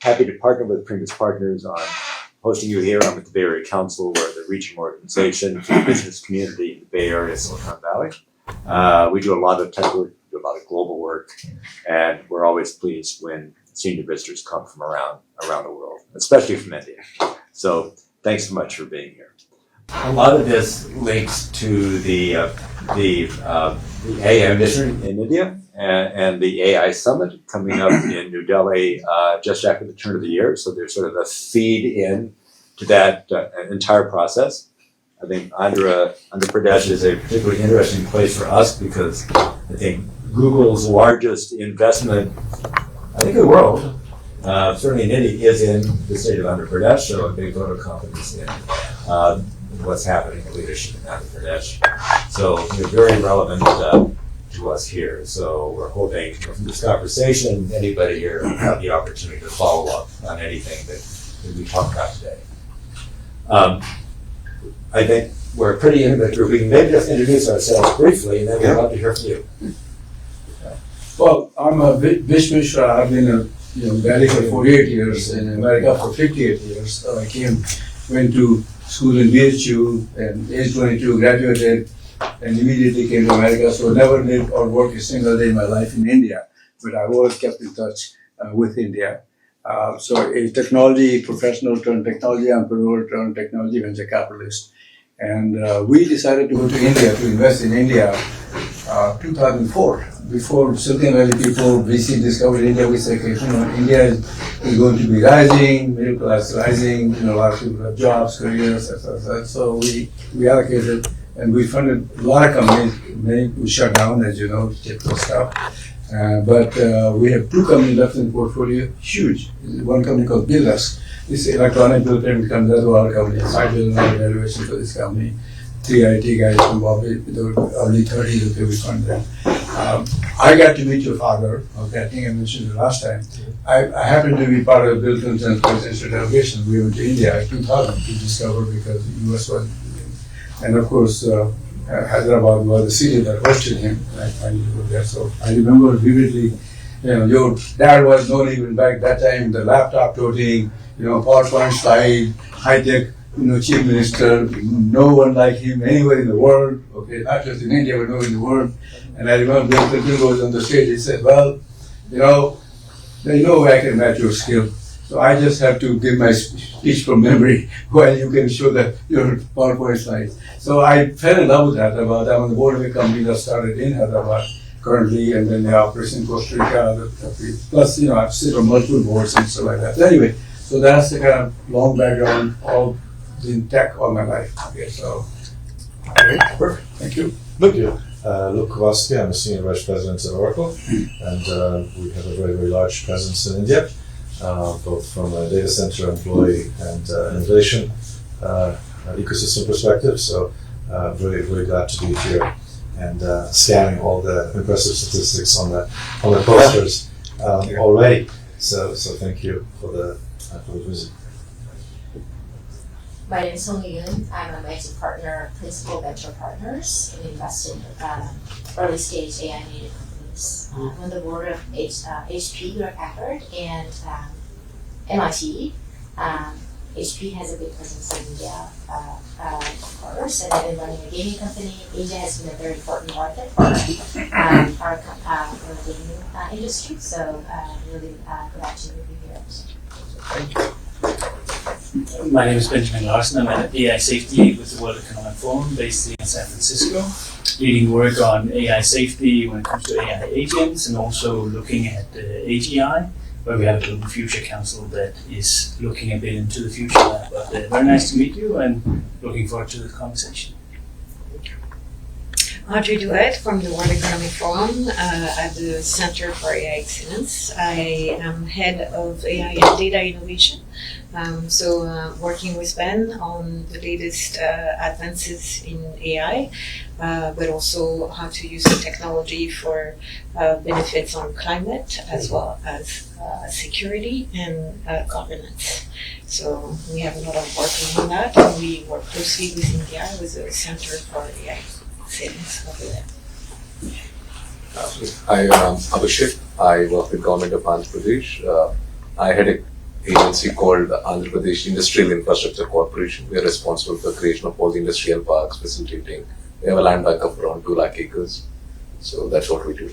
happy to partner with previous partners on hosting you here. I'm with the Bay Area Council. We're the regional organization for the business community in the Bay Area, Silicon Valley. We do a lot of tech work, do a lot of global work, and we're always pleased when senior visitors come from around the world, especially from India. So thanks so much for being here. A lot of this links to the AI mission in India and the AI Summit coming up in New Delhi just after the turn of the year. So there's sort of a feed in to that entire process. I think Andhra Pradesh is a particularly interesting place for us because I think Google's largest investment, I think in the world, certainly in India, is in the state of Andhra Pradesh. So a big vote of confidence in what's happening in leadership in Andhra Pradesh. So they're very relevant to us here. So we're hoping from this conversation, anybody here will have the opportunity to follow up on anything that we talked about today. I think we're a pretty intimate group. We can maybe just introduce ourselves briefly, and then we'd love to hear from you. Well, I'm Vish Mishra. I've been in Delhi for 48 years, in America for 58 years. So I went to school in BHU, and age 22 graduated, and immediately came to America. So never lived or worked a single day in my life in India, but I always kept in touch with India. So a technology professional turned technology entrepreneur turned technology venture capitalist. And we decided to go to India, to invest in India, 2004. Before Silicon Valley people, VC discovered India, we said, okay, India is going to be rising, middle class rising, a lot of people have jobs, careers, etc. So we allocated, and we funded a lot of companies. Many we shut down, as you know, typical stuff. But we have two companies left in the portfolio, huge. One company called Billus. This electronic bill payment company, that's our company. $5 billion valuation for this company. 3 IT guys from Bombay, with the early 30s, okay, we fund them. I got to meet your father, okay, I think I mentioned it last time. I happened to be part of Bill Clinton's presidential delegation. We went to India in 2000 to discover because the US was, and of course, Hyderabad was the city that hosted him, and I finally go there. So I remember vividly, your dad was known even back that time, the laptop toting, PowerPoint slide, high-tech, chief minister, no one like him anywhere in the world, okay, not just in India, but nowhere in the world. And I remember Bill Clinton was on the stage, he said, well, there's no way I can match your skill. So I just have to give my speech from memory while you can show your PowerPoint slides. So I fell in love with Hyderabad. I'm on the board of a company that started in Hyderabad currently, and then the operation in Costa Rica, plus, I've sit on multiple boards and stuff like that. So anyway, so that's the kind of long background, all in tech all my life. Okay, so, great, perfect, thank you. Thank you. Luke Kowalski, I'm a Senior Vice President at Oracle, and we have a very, very large presence in India, both from a data center employee and innovation ecosystem perspective. So very, very glad to be here and scanning all the impressive statistics on the posters already. So thank you for the visit. My name is Song Yun. I'm a managing partner, principal venture partners, and invest in early stage AI native companies. I'm on the board of HP, Hewlett Packard, and MIT. HP has a big presence in India, of course, and I've been running a gaming company. Asia has been a very important market for our gaming industry, so really glad to be here. Thank you. My name is Benjamin Larson. I'm at AI Safety with the World Economic Forum based in San Francisco, leading work on AI safety when it comes to AI agents and also looking at AGI, where we have a Global Future Council that is looking a bit into the future. But very nice to meet you and looking forward to the conversation. Audrey Duet from the World Economic Forum at the Center for AI Excellence. I am head of AI and data innovation. Working with Ben on the latest advances in AI, but also how to use the technology for benefits on climate as well as security and governance. So we have a lot of work on that, and we work closely with India with the Center for AI Excellence over there. I am Abhishek. I work with Government of Andhra Pradesh. I had a agency called the Andhra Pradesh Industrial Infrastructure Corporation. We are responsible for creation of all the industrial parks, facilitating. We have a land bank of around 2 lakh acres. So that's what we do.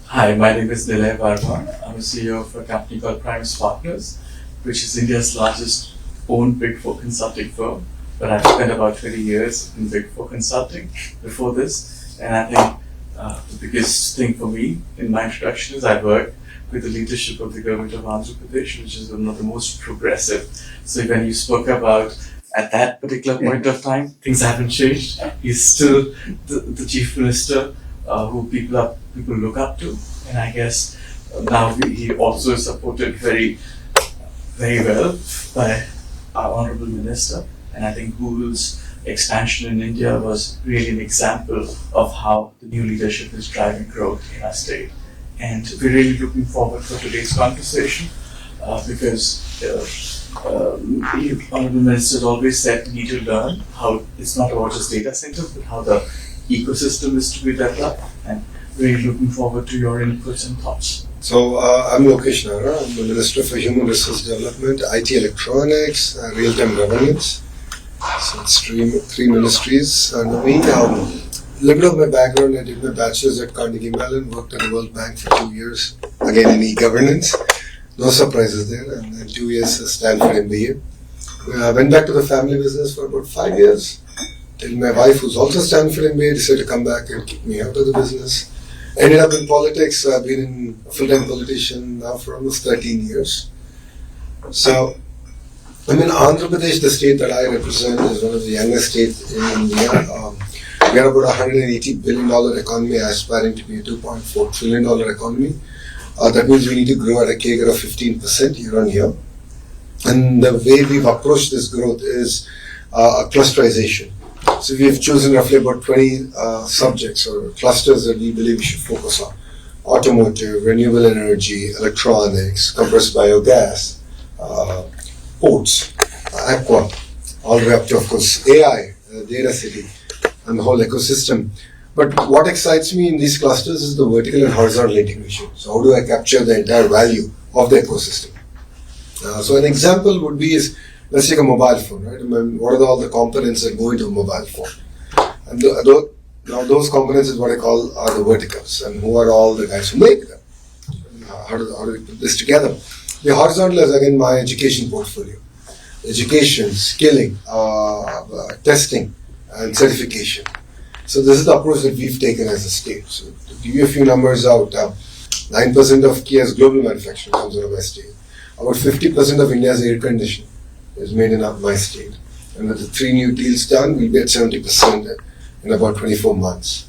Hi, my name is Nilay Varma. I'm a CEO of a company called Primus Partners, which is India's largest owned Big Four consulting firm. But I've spent about 20 years in Big Four consulting before this. And I think the biggest thing for me in my introduction is I work with the leadership of the government of Andhra Pradesh, which is one of the most progressive. So when you spoke about at that particular point of time, things haven't changed. He's still the chief minister who people look up to, and I guess now he also is supported very, very well by our honorable minister. And I think Google's expansion in India was really an example of how the new leadership is driving growth in our state. And we're really looking forward for today's conversation because the honorable minister always said we need to learn how it's not about just data centers, but how the ecosystem is to be developed. And really looking forward to your inputs and thoughts. So I'm Lokesh Nara. I'm the Minister for Human Resource Development, IT Electronics, Real-Time Governance. So it's three ministries under me. A little bit of my background, I did my bachelor's at Carnegie Mellon, worked at the World Bank for 2 years, again in e-governance. No surprises there. And then 2 years at Stanford MBA. I went back to the family business for about 5 years, till my wife, who's also Stanford MBA, decided to come back and kick me out of the business. Ended up in politics. I've been in a full-time politician now for almost 13 years. So, Andhra Pradesh, the state that I represent, is one of the youngest states in India. We are about a $180 billion economy, aspiring to be a $2.4 trillion economy. That means we need to grow at a CAGR of 15% year on year. And the way we've approached this growth is a clusterization. So we've chosen roughly about 20 subjects or clusters that we believe we should focus on. Automotive, renewable energy, electronics, compressed biogas, ports, aqua, all the way up to, of course, AI, data city, and the whole ecosystem. But what excites me in these clusters is the vertical and horizontal integration. So how do I capture the entire value of the ecosystem? So an example would be let's take a mobile phone, right? What are all the components that go into a mobile phone? And now those components is what I call are the verticals. And who are all the guys who make them? How do we put this together? The horizontal is again my education portfolio. Education, skilling, testing, and certification. So this is the approach that we've taken as a state. So to give you a few numbers out, 9% of Kia's global manufacturing comes out of my state. About 50% of India's air conditioning is made in my state. And with the 3 new deals done, we'll be at 70% in about 24 months.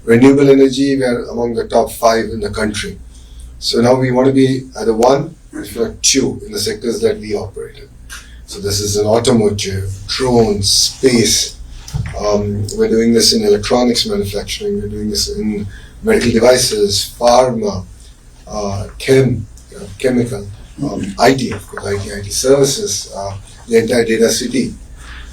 Renewable energy, we are among the top 5 in the country. So now we want to be either 1, if not 2, in the sectors that we operate in. So this is in automotive, drones, space. We're doing this in electronics manufacturing. We're doing this in medical devices, pharma, chemical, IT, of course, IT services, the entire data city.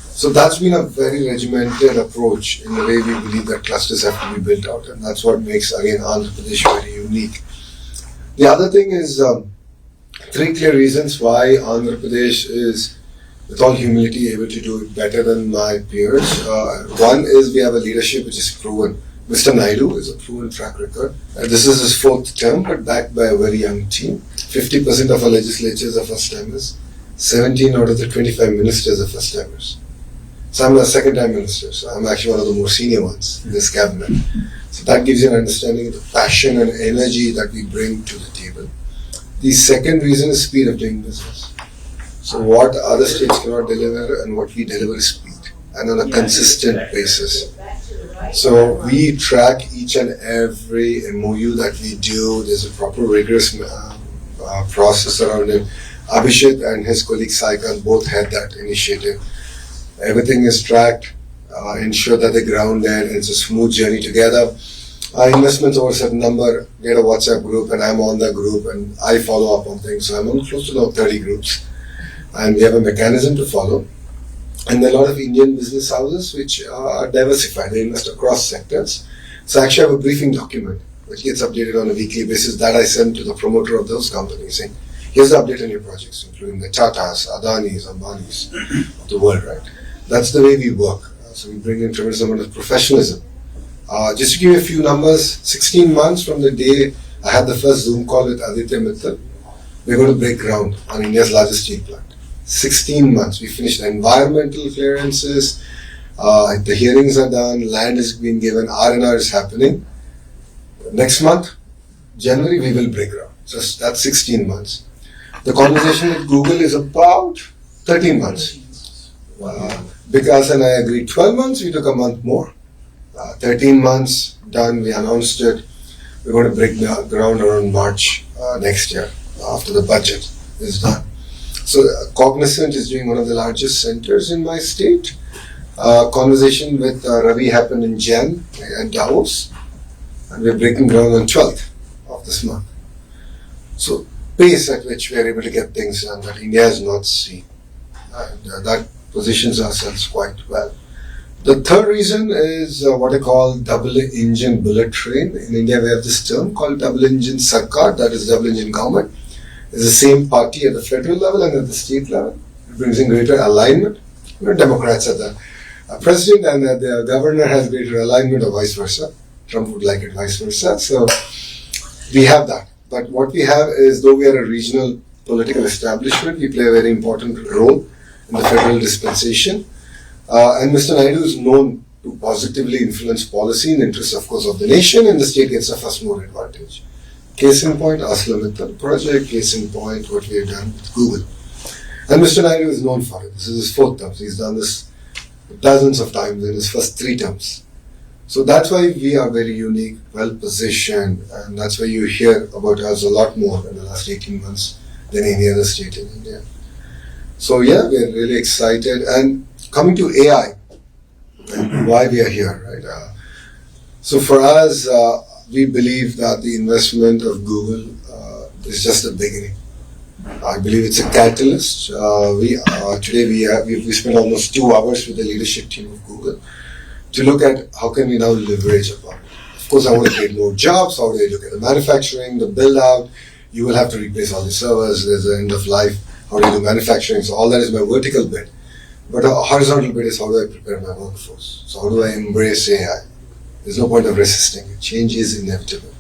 So that's been a very regimented approach in the way we believe that clusters have to be built out, and that's what makes, again, Andhra Pradesh very unique. The other thing is 3 clear reasons why Andhra Pradesh is, with all humility, able to do it better than my peers. One is we have a leadership which is proven. Mr. Naidu is a proven track record. This is his 4th term, but backed by a very young team. 50% of our legislatures are first-timers. 17 out of the 25 ministers are first-timers. So I'm a second-time minister, so I'm actually one of the more senior ones in this cabinet. So that gives you an understanding of the passion and energy that we bring to the table. The second reason is speed of doing business. So what other states cannot deliver and what we deliver is speed, and on a consistent basis. So we track each and every MOU that we do. There's a proper rigorous process around it. Abhishek and his colleague Saikan both had that initiative. Everything is tracked, ensure that the ground there is a smooth journey together. Investments over a certain number, get a WhatsApp group, and I'm on the group and I follow up on things. So I'm on close to now 30 groups. And we have a mechanism to follow. And there are a lot of Indian business houses which are diversified. They invest across sectors. So I actually have a briefing document which gets updated on a weekly basis that I send to the promoter of those companies saying, here's the update on your projects, including the Tatas, Adanis, Ambanis of the world, right? That's the way we work. So we bring in tremendous amount of professionalism. Just to give you a few numbers, 16 months from the day I had the first Zoom call with Aditya Mittal, we're going to break ground on India's largest steel plant. 16 months. We finished the environmental clearances, the hearings are done, land is being given, R&R is happening. Next month, January, we will break ground. So that's 16 months. The conversation with Google is about 13 months. Vikas and I agreed 12 months, we took a month more. 13 months done, we announced it. We're going to break ground around March next year, after the budget is done. So Cognizant is doing one of the largest centers in my state. Conversation with Ravi happened in Jan at Davos, and we're breaking ground on 12th of this month. So pace at which we are able to get things done that India has not seen, and that positions ourselves quite well. The third reason is what I call double-engine bullet train. In India, we have this term called double-engine sarkar, that is double-engine government. It's the same party at the federal level and at the state level. It brings in greater alignment. Democrats are the president, and the governor has greater alignment, or vice versa. Trump would like it vice versa. So we have that. But what we have is, though we are a regional political establishment, we play a very important role in the federal dispensation. And Mr. Naidu is known to positively influence policy in the interest, of course, of the nation, and the state gets a first mover advantage. Case in point, ArcelorMittal project. Case in point, what we have done with Google. And Mr. Naidu is known for it. This is his fourth term. He's done this dozens of times in his first 3 terms. So that's why we are very unique, well positioned, and that's why you hear about us a lot more in the last 18 months than any other state in India. So yeah, we're really excited. And coming to AI, and why we are here, right? So for us, we believe that the investment of Google is just the beginning. I believe it's a catalyst. Today we spent almost 2 hours with the leadership team of Google to look at how can we now leverage upon it. Of course, I want to create more jobs. How do I look at the manufacturing, the build out? You will have to replace all the servers. There's an end of life. How do you do manufacturing? So all that is my vertical bit. But a horizontal bit is how do I prepare my workforce? So how do I embrace AI? There's no point of resisting it. Change is inevitable.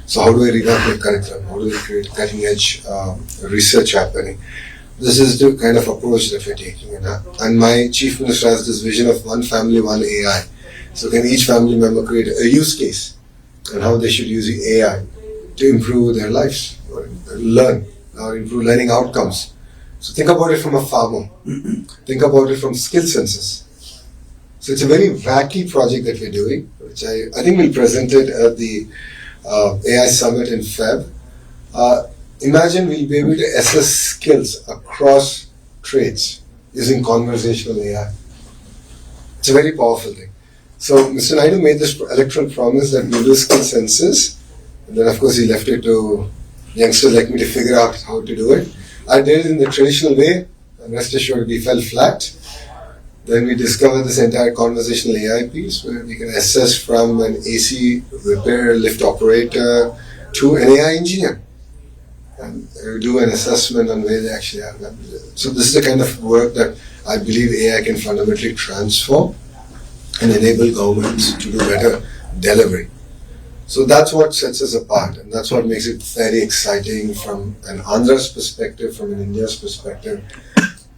So how do I revamp my curriculum? How do I create cutting edge research happening? This is the kind of approach that we're taking. And my chief minister has this vision of one family, one AI. So can each family member create a use case and how they should use the AI to improve their lives, or learn, or improve learning outcomes. So think about it from a farmer. Think about it from skill census. So it's a very wacky project that we're doing, which I think we'll present it at the AI Summit in Feb. Imagine we'll be able to assess skills across trades using conversational AI. It's a very powerful thing. So Mr. Naidu made this electoral promise that we'll do skill census, and then of course he left it to youngsters like me to figure out how to do it. I did it in the traditional way, and rest assured we fell flat. Then we discovered this entire conversational AI piece where we can assess from an AC repair lift operator to an AI engineer and do an assessment on where they actually are. So this is the kind of work that I believe AI can fundamentally transform and enable governments to do better delivery. So that's what sets us apart, and that's what makes it very exciting from an Andhra's perspective, from an India's perspective.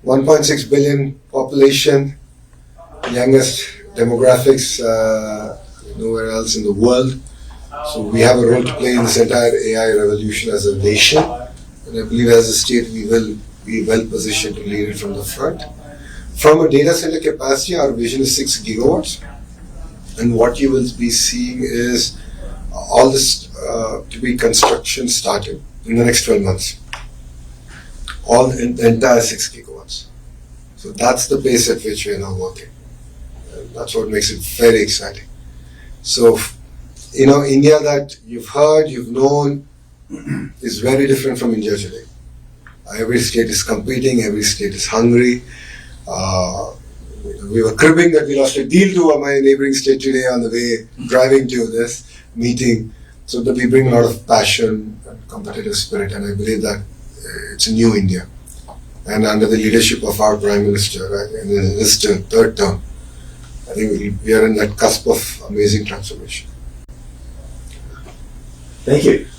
1.6 billion population, youngest demographics nowhere else in the world. So we have a role to play in this entire AI revolution as a nation, and I believe as a state we will be well positioned to lead it from the front. From a data center capacity, our vision is 6 gigawatts, and what you will be seeing is all this to be construction started in the next 12 months. All in the entire 6 gigawatts. So that's the pace at which we are now working. And that's what makes it very exciting. So, India that you've heard, you've known, is very different from India today. Every state is competing, every state is hungry. We were cribbing that we lost a deal to my neighboring state today on the way driving to this meeting. So that we bring a lot of passion and competitive spirit, and I believe that it's a new India. And under the leadership of our Prime Minister in his third term, I think we are in that cusp of amazing transformation. Thank you.